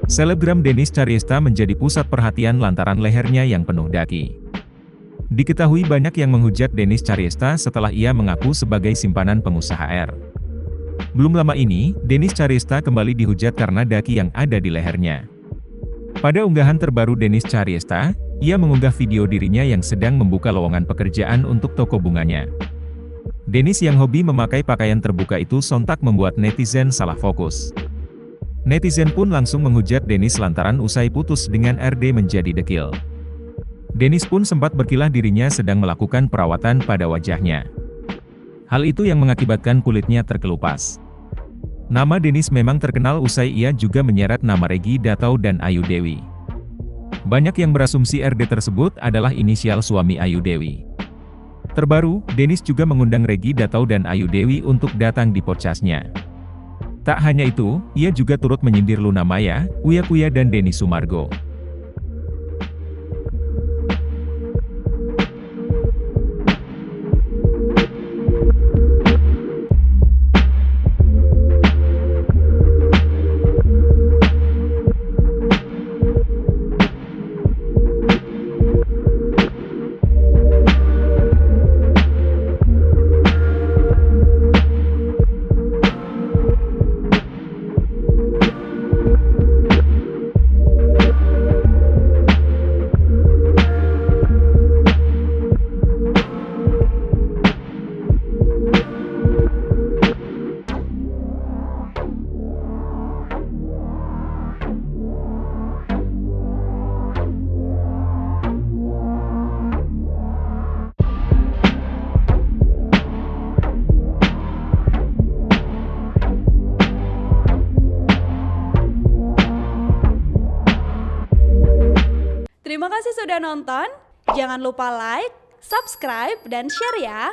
Selebgram Denis Carysta menjadi pusat perhatian lantaran lehernya yang penuh daki. Diketahui banyak yang menghujat Denis Carysta setelah ia mengaku sebagai simpanan pengusaha R. Belum lama ini, Denis Carysta kembali dihujat karena daki yang ada di lehernya. Pada unggahan terbaru Denis Carysta, ia mengunggah video dirinya yang sedang membuka lowongan pekerjaan untuk toko bunganya. Denis yang hobi memakai pakaian terbuka itu sontak membuat netizen salah fokus. Netizen pun langsung menghujat Denis lantaran usai putus dengan RD menjadi dekil. Denis pun sempat berkilah dirinya sedang melakukan perawatan pada wajahnya. Hal itu yang mengakibatkan kulitnya terkelupas. Nama Denis memang terkenal usai ia juga menyeret nama Reggy Datau dan Ayu Dewi. Banyak yang berasumsi RD tersebut adalah inisial suami Ayu Dewi. Terbaru, Denis juga mengundang Reggy Datau dan Ayu Dewi untuk datang di podcastnya. Tak hanya itu, ia juga turut menyindir Luna Maya, Uya Kuya dan Denny Sumargo. Terima kasih sudah nonton, jangan lupa like, subscribe, dan share ya!